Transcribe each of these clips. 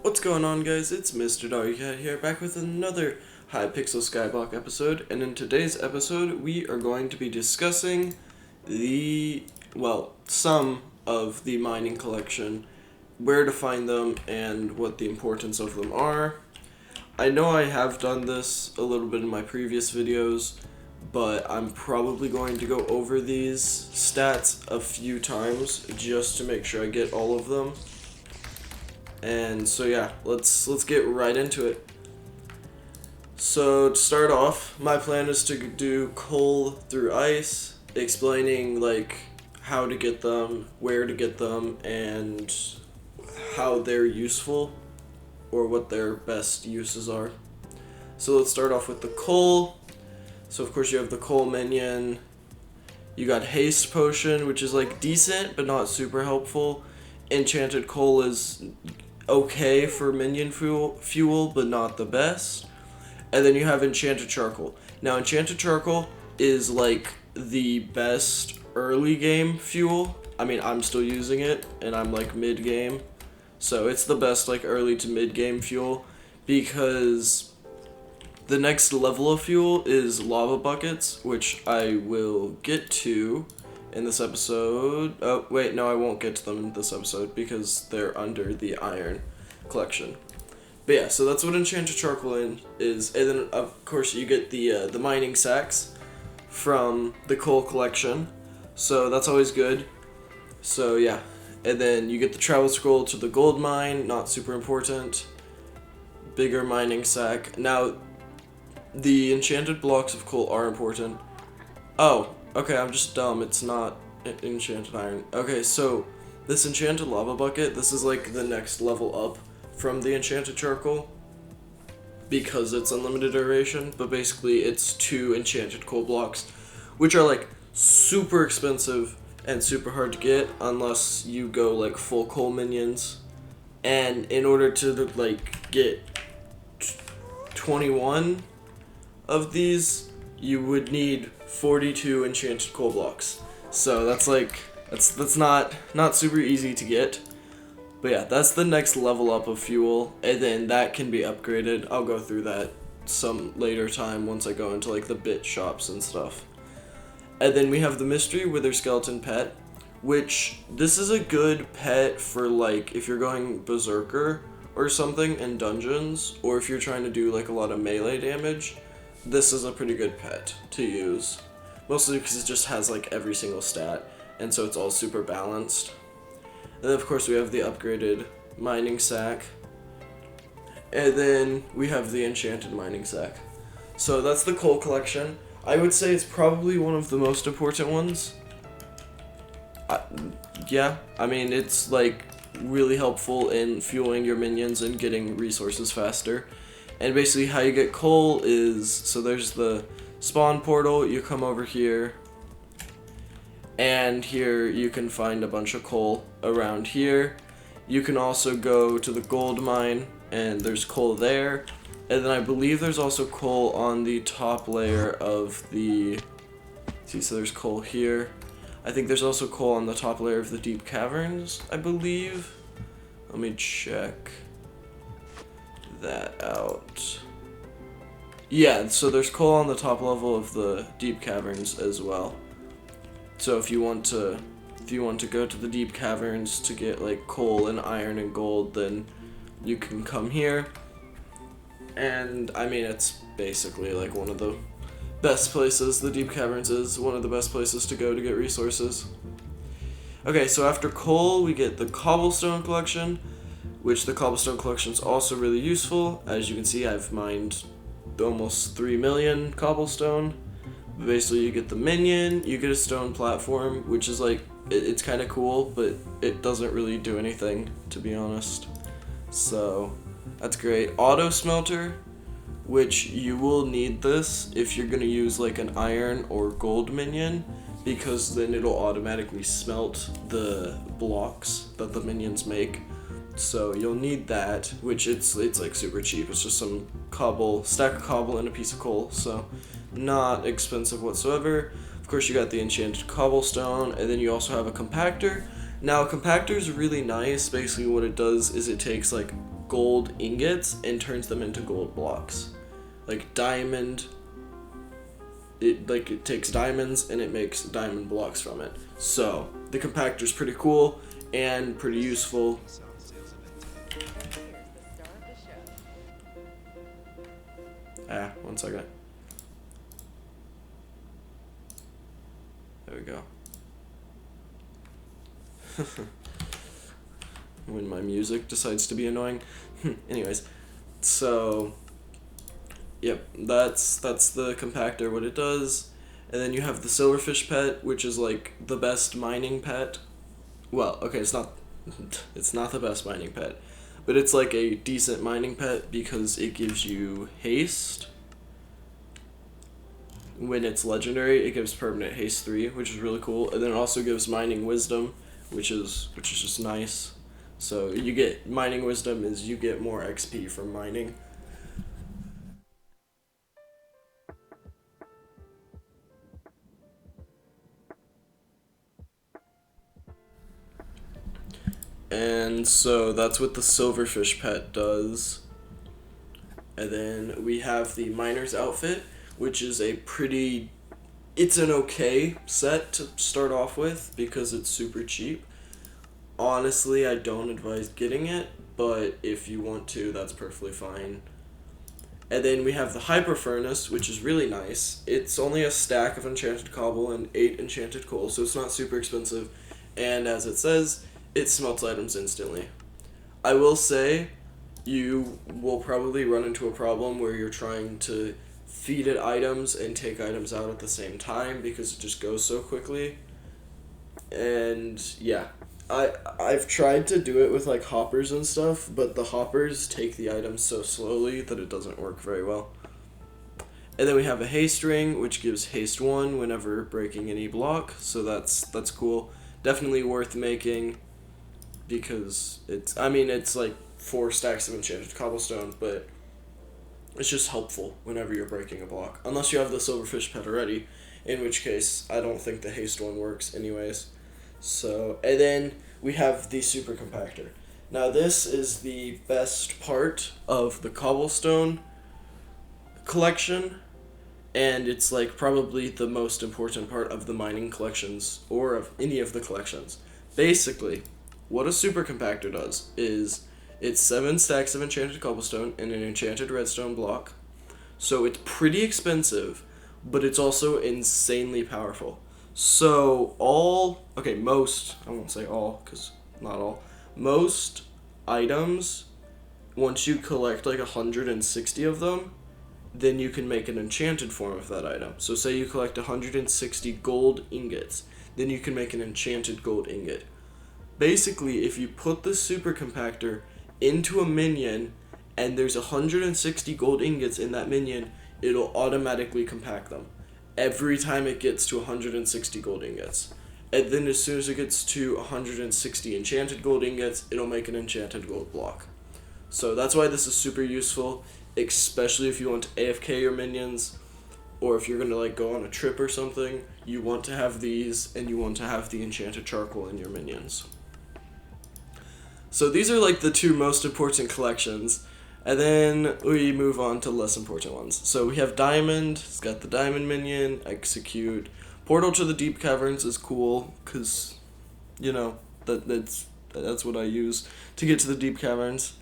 What's going on, guys? It's Mr. Doggycat here, back with another Hypixel Skyblock episode, and in today's episode, we are going to be discussing some of the mining collection, where to find them, and what the importance of them are. I know I have done this a little bit in my previous videos, but I'm probably going to go over these stats a few times just to make sure I get all of them. And so yeah, let's get right into it. So to start off, my plan is to do coal through ice, explaining like how to get them, where to get them, and how they're useful or what their best uses are. So let's start off with the coal. So of course you have the coal minion. You got haste potion, which is like decent but not super helpful. Enchanted coal is okay for minion fuel, but not the best. And then you have enchanted charcoal. Now enchanted charcoal is like the best early game fuel. I mean, I'm still using it and I'm like mid game, so it's the best like early to mid game fuel, because the next level of fuel is lava buckets, which I will get to in this episode. Oh, wait, no, I won't get to them in this episode because they're under the iron collection. But yeah, so that's what enchanted charcoal is. And then, of course, you get the mining sacks from the coal collection. So that's always good. So yeah. And then you get the travel scroll to the gold mine, not super important. Bigger mining sack. Now, the enchanted blocks of coal are important. Oh, okay, I'm just dumb. It's not enchanted iron. Okay, so this enchanted lava bucket, this is like the next level up from the enchanted charcoal because it's unlimited duration, but basically it's 2 enchanted coal blocks, which are like super expensive and super hard to get unless you go like full coal minions. And in order to like get 21 of these, you would need 42 enchanted coal blocks. So that's like that's not super easy to get. But yeah, that's the next level up of fuel, and then that can be upgraded. I'll go through that some later time once I go into like the bit shops and stuff. And then we have the mystery wither skeleton pet, which this is a good pet for like if you're going berserker or something in dungeons, or if you're trying to do like a lot of melee damage. This is a pretty good pet to use, mostly because it just has like every single stat, and so it's all super balanced. And then of course we have the upgraded mining sack, and then we have the enchanted mining sack. So that's the coal collection. I would say it's probably one of the most important ones. Yeah, I mean it's like really helpful in fueling your minions and getting resources faster. And basically how you get coal is, so there's the spawn portal, you come over here, and here you can find a bunch of coal around here. You can also go to the gold mine, and there's coal there. And then I believe there's also coal on the top layer of the, see, so there's coal here. I think there's also coal on the top layer of the deep caverns, I believe. Let me check that out. Yeah, so there's coal on the top level of the deep caverns as well. So if you want to go to the deep caverns to get like coal and iron and gold, then you can come here. And I mean, it's basically like one of the best places. The deep caverns is one of the best places to go to get resources. Okay, so after coal we get the cobblestone collection, which the cobblestone collection is also really useful. As you can see, I've mined almost 3 million cobblestone. Basically, you get the minion, you get a stone platform, which is like, it's kind of cool, but it doesn't really do anything, to be honest. So, that's great. Auto smelter, which you will need this if you're going to use like an iron or gold minion, because then it'll automatically smelt the blocks that the minions make. So you'll need that, which it's like super cheap. It's just some stack of cobble and a piece of coal, so not expensive whatsoever. Of course you got the enchanted cobblestone, and then you also have a compactor. Now a compactor is really nice. Basically what it does is it takes like gold ingots and turns them into gold blocks. Like diamond, it takes diamonds and it makes diamond blocks from it. So the compactor's pretty cool and pretty useful. One second. There we go. When my music decides to be annoying. Anyways, so yep, that's the compactor, what it does. And then you have the silverfish pet, which is like the best mining pet. Well, okay, it's not the best mining pet, but it's like a decent mining pet because it gives you haste. When it's legendary, it gives permanent haste 3, which is really cool. And then it also gives mining wisdom, which is just nice. So you get mining wisdom is you get more XP from mining. And so that's what the silverfish pet does. And then we have the miner's outfit, which is it's an okay set to start off with because it's super cheap. Honestly, I don't advise getting it, but if you want to, that's perfectly fine. And then we have the hyper furnace, which is really nice. It's only a stack of enchanted cobble and 8 enchanted coal, so it's not super expensive. And as it says, it smelts items instantly. I will say, you will probably run into a problem where you're trying to feed it items and take items out at the same time because it just goes so quickly. And yeah, I've tried to do it with like hoppers and stuff, but the hoppers take the items so slowly that it doesn't work very well. And then we have a haste ring, which gives haste 1 whenever breaking any block, so that's cool. Definitely worth making because it's like 4 stacks of enchanted cobblestone, but it's just helpful whenever you're breaking a block. Unless you have the silverfish pet already, in which case I don't think the haste 1 works anyways. So, and then we have the super compactor. Now this is the best part of the cobblestone collection, and it's like probably the most important part of the mining collections or of any of the collections. Basically, what a super compactor does is it's 7 stacks of enchanted cobblestone and an enchanted redstone block. So it's pretty expensive, but it's also insanely powerful. So most, I won't say all, because not all, most items, once you collect like 160 of them, then you can make an enchanted form of that item. So say you collect 160 gold ingots, then you can make an enchanted gold ingot. Basically, if you put the super compactor into a minion and there's 160 gold ingots in that minion, it'll automatically compact them every time it gets to 160 gold ingots. And then as soon as it gets to 160 enchanted gold ingots, it'll make an enchanted gold block. So that's why this is super useful, especially if you want to AFK your minions, or if you're going to like go on a trip or something, you want to have these, and you want to have the enchanted charcoal in your minions. So these are like the 2 most important collections, and then we move on to less important ones. So we have Diamond, it's got the Diamond minion, Execute. Portal to the Deep Caverns is cool, because, you know, that's what I use to get to the Deep Caverns.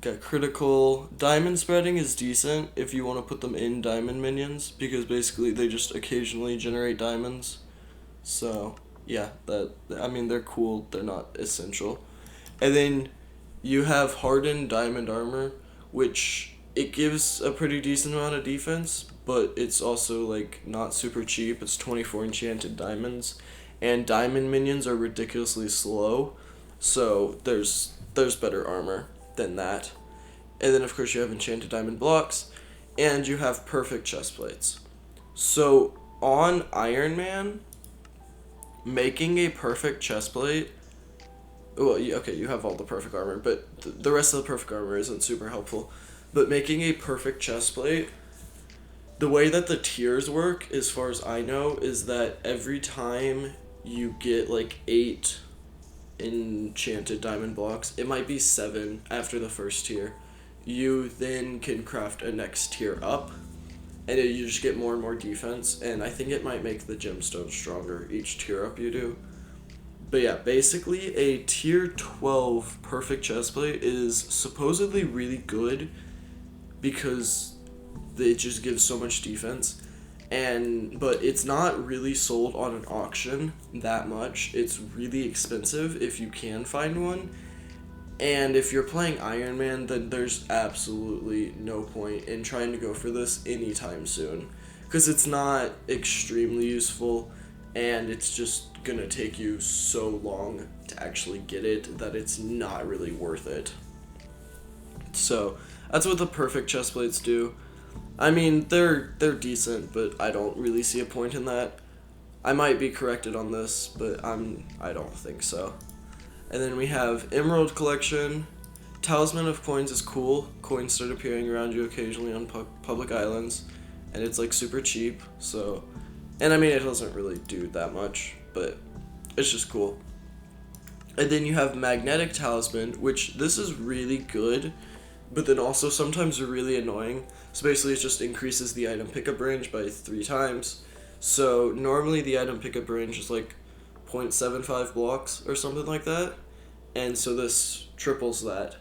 Got Critical. Diamond Spreading is decent if you want to put them in Diamond minions, because basically they just occasionally generate diamonds. So, yeah, they're cool, they're not essential. And then you have Hardened Diamond Armor, which it gives a pretty decent amount of defense, but it's also like not super cheap. It's 24 enchanted diamonds, and diamond minions are ridiculously slow, so there's better armor than that. And then of course you have enchanted diamond blocks, and you have perfect chest plates. So on Iron Man, making a perfect chest plate, well, okay, you have all the perfect armor, but the rest of the perfect armor isn't super helpful. But making a perfect chest plate, the way that the tiers work, as far as I know, is that every time you get like 8 enchanted diamond blocks. It might be 7 after the first tier. You then can craft a next tier up, and you just get more and more defense, and I think it might make the gemstone stronger each tier up you do. But yeah, basically a tier 12 perfect chestplate is supposedly really good because it just gives so much defense. But it's not really sold on an auction that much. It's really expensive if you can find one. And if you're playing Iron Man, then there's absolutely no point in trying to go for this anytime soon, because it's not extremely useful, and it's just gonna take you so long to actually get it that it's not really worth it. So that's what the perfect chestplates do. I mean, they're decent, but I don't really see a point in that. I might be corrected on this, but I don't think so. And then we have Emerald Collection. Talisman of Coins is cool. Coins start appearing around you occasionally on public islands, and it's like super cheap. So, and I mean, it doesn't really do that much, but it's just cool. And then you have Magnetic Talisman, which this is really good, but then also sometimes really annoying. So basically, it just increases the item pickup range by 3 times. So normally the item pickup range is like 0.75 blocks or something like that, and so this triples that,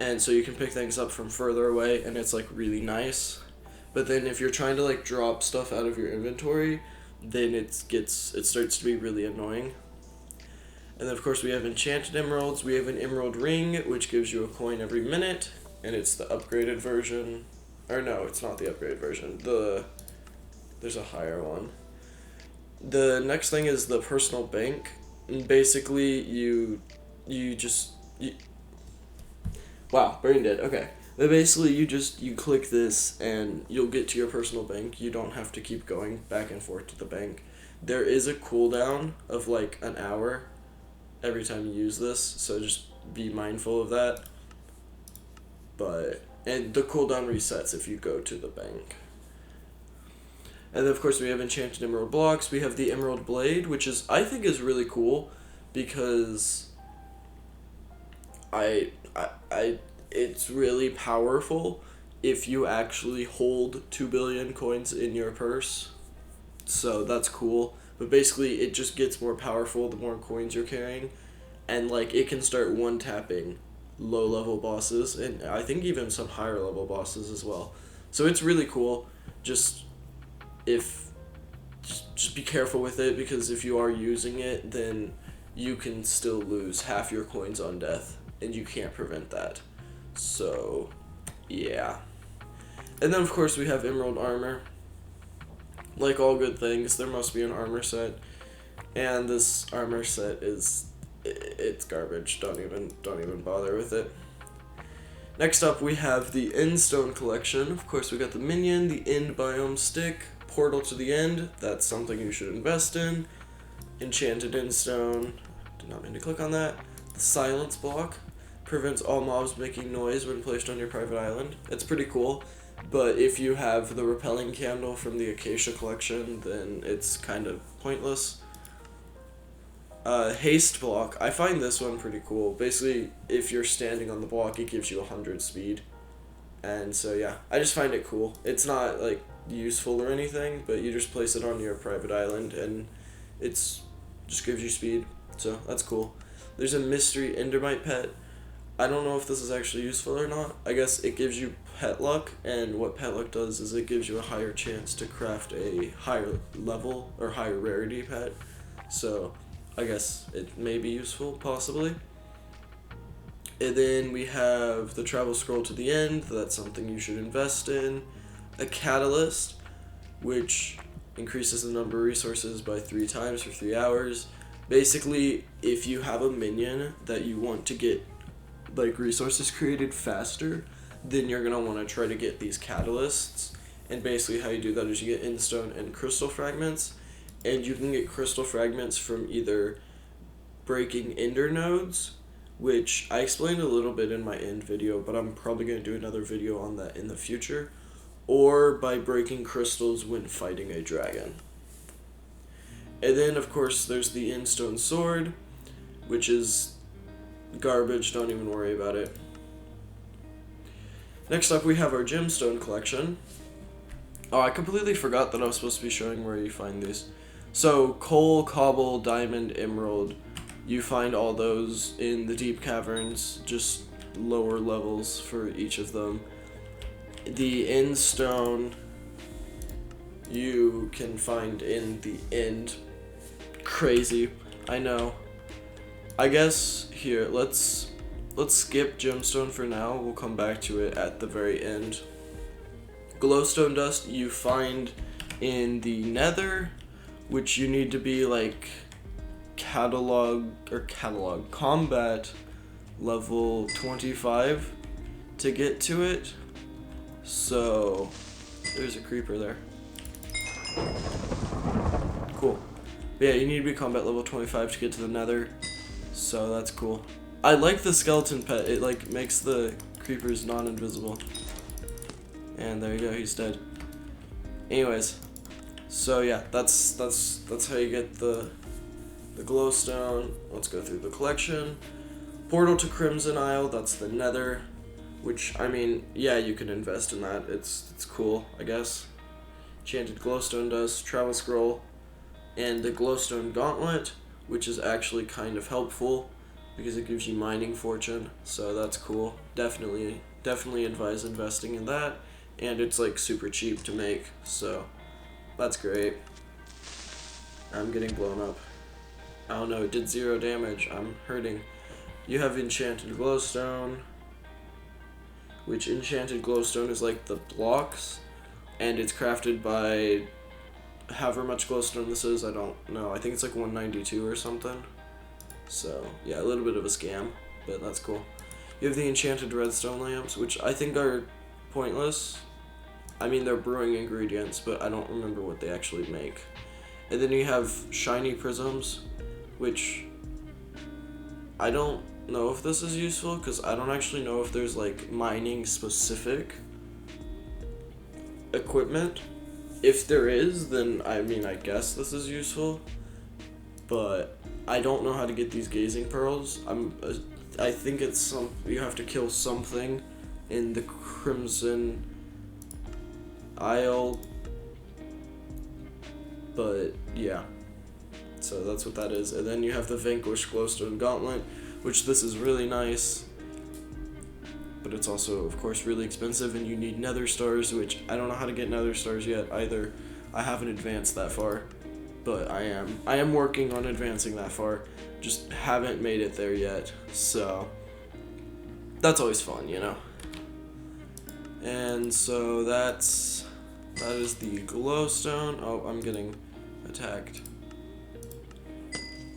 and so you can pick things up from further away, and it's like really nice. But then if you're trying to like drop stuff out of your inventory, then it starts to be really annoying. And then of course we have enchanted emeralds. We have an emerald ring, which gives you a coin every minute, and it's the upgraded version. Or no, it's not the upgraded version. There's a higher one. The next thing is the personal bank. And basically, wow, brain dead. Okay. But basically, you click this and you'll get to your personal bank. You don't have to keep going back and forth to the bank. There is a cooldown of like an hour every time you use this, so just be mindful of that. And the cooldown resets if you go to the bank. And then of course we have enchanted emerald blocks. We have the emerald blade, which I think is really cool because it's really powerful if you actually hold 2 billion coins in your purse. So that's cool. But basically it just gets more powerful the more coins you're carrying, and like it can start one-tapping low level bosses, and I think even some higher level bosses as well. So it's really cool. Just be careful with it, because if you are using it, then you can still lose half your coins on death, and you can't prevent that. So yeah. And then of course we have emerald armor. Like all good things, there must be an armor set, and this armor set it's garbage. Don't even bother with it. Next up we have the Gemstone Collection. Of course we got the minion, the end biome stick, portal to the end, that's something you should invest in. Enchanted endstone, did not mean to click on that. The silence block prevents all mobs making noise when placed on your private island. It's pretty cool, but if you have the repelling candle from the Acacia collection, then it's kind of pointless. Haste block, I find this one pretty cool. Basically, if you're standing on the block, it gives you 100 speed. And so yeah, I just find it cool. It's not like useful or anything, but you just place it on your private island and it's just gives you speed. So that's cool. There's a mystery endermite pet. I don't know if this is actually useful or not. I guess it gives you pet luck, and what pet luck does is it gives you a higher chance to craft a higher level or higher rarity pet. So I guess it may be useful, possibly. And then we have the travel scroll to the end. That's something you should invest in. A catalyst, which increases the number of resources by 3 times for 3 hours. Basically, if you have a minion that you want to get like resources created faster, then you're gonna want to try to get these catalysts. And basically how you do that is you get endstone and crystal fragments, and you can get crystal fragments from either breaking ender nodes, which I explained a little bit in my end video, but I'm probably going to do another video on that in the future, or by breaking crystals when fighting a dragon. And then of course there's the endstone sword, which is garbage, don't even worry about it. Next up we have our Gemstone Collection. Oh, I completely forgot that I was supposed to be showing where you find these. So, coal, cobble, diamond, emerald, you find all those in the deep caverns, just lower levels for each of them. The end stone you can find in the end. Crazy, I know. I guess here, let's skip gemstone for now. We'll come back to it at the very end. Glowstone dust you find in the nether, which you need to be like combat level 25 to get to it. So there's a creeper there. Cool. But yeah, you need to be combat level 25 to get to the nether, so that's cool. I like the skeleton pet. It like makes the creepers non-invisible. And there you go, he's dead. Anyways, so yeah, that's how you get the glowstone. Let's go through the collection. Portal to Crimson Isle, that's the nether, which, I mean, yeah, you can invest in that. It's cool, I guess. Enchanted glowstone dust, travel scroll, and the glowstone gauntlet, which is actually kind of helpful because it gives you mining fortune, so that's cool. Definitely advise investing in that, and it's like super cheap to make, so that's great. I'm getting blown up. I don't know, it did 0 damage. I'm hurting. You have enchanted glowstone, which enchanted glowstone is like the blocks, and it's crafted by however much glowstone this is, I don't know. I think it's like 192 or something. So, yeah, a little bit of a scam, but that's cool. You have the enchanted redstone lamps, which I think are pointless. I mean, they're brewing ingredients, but I don't remember what they actually make. And then you have shiny prisms, which I don't know if this is useful, because I don't actually know if there's like mining specific equipment. If there is, then I mean, I guess this is useful, but I don't know how to get these gazing pearls. I think it's you have to kill something in the Crimson Isle, but yeah, so that's what that is. And then you have the Vanquish glowstone gauntlet, which this is really nice, but it's also, of course, really expensive, and you need nether stars, which I don't know how to get nether stars yet either. I haven't advanced that far, but I am working on advancing that far. Just haven't made it there yet, so that's always fun, you know. And so that is the glowstone. Oh, I'm getting attacked.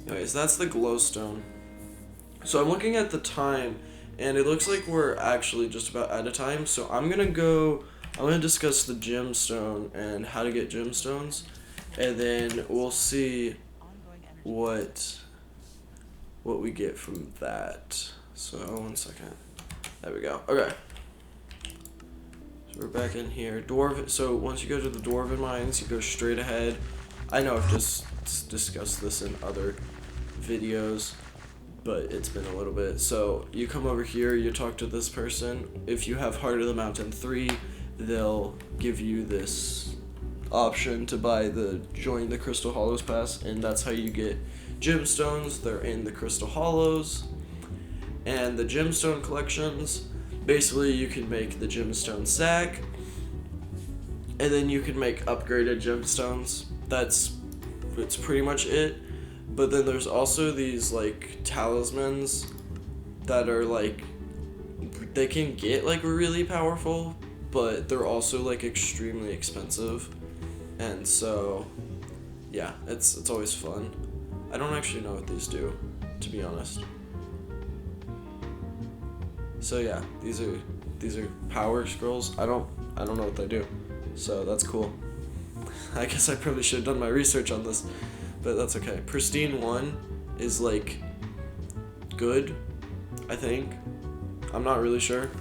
Anyways, that's the glowstone. So I'm looking at the time, and it looks like we're actually just about out of time, so I'm gonna discuss the gemstone and how to get gemstones, and then we'll see what we get from that. So, 1 second. There we go. Okay. So we're back in here. So once you go to the Dwarven Mines, you go straight ahead. I know I've just discussed this in other videos, but it's been a little bit. So you come over here, you talk to this person. If you have Heart of the Mountain 3, they'll give you this option to buy the Join the Crystal Hollows pass, and that's how you get gemstones. They're in the Crystal Hollows. And the Gemstone Collections, basically you can make the gemstone sack, and then you can make upgraded gemstones. That's pretty much it. But then there's also these like talismans that are like, they can get like really powerful, but they're also like extremely expensive. And so yeah, it's always fun. I don't actually know what these do, to be honest. So yeah, these are power scrolls. I don't know what they do. So that's cool. I guess I probably should have done my research on this, but that's okay. Pristine 1 is like good, I think. I'm not really sure,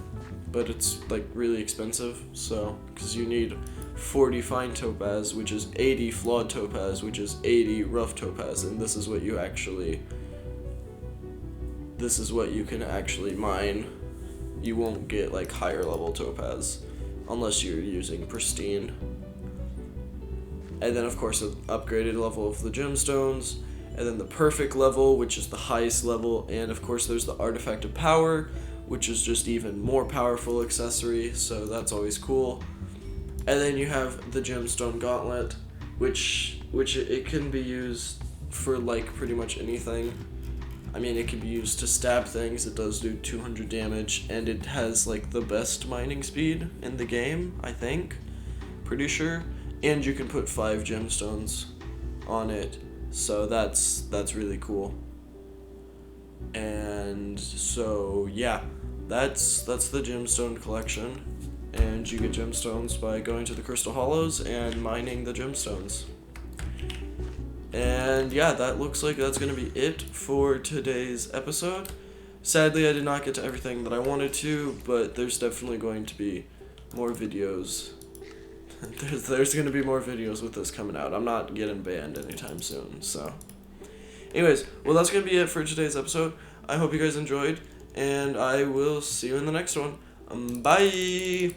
but it's like really expensive. So, because you need 40 fine topaz, which is 80 flawed topaz, which is 80 rough topaz, and this is what you actually this is what you can actually mine. You won't get like higher level topaz unless you're using pristine. And then of course an upgraded level of the gemstones, and then the perfect level, which is the highest level, and of course there's the artifact of power, which is just even more powerful accessory, so that's always cool. And then you have the gemstone gauntlet, which it can be used for like pretty much anything. I mean, it can be used to stab things. It does do 200 damage, and it has like the best mining speed in the game, I think. Pretty sure. And you can put 5 gemstones on it, so that's really cool. And so yeah, that's the Gemstone Collection, and you get gemstones by going to the Crystal Hollows and mining the gemstones. And yeah, that looks like that's going to be it for today's episode. Sadly, I did not get to everything that I wanted to, but there's definitely going to be more videos. There's going to be more videos with this coming out. I'm not getting banned anytime soon, so. Anyways, well, that's going to be it for today's episode. I hope you guys enjoyed, and I will see you in the next one. Bye!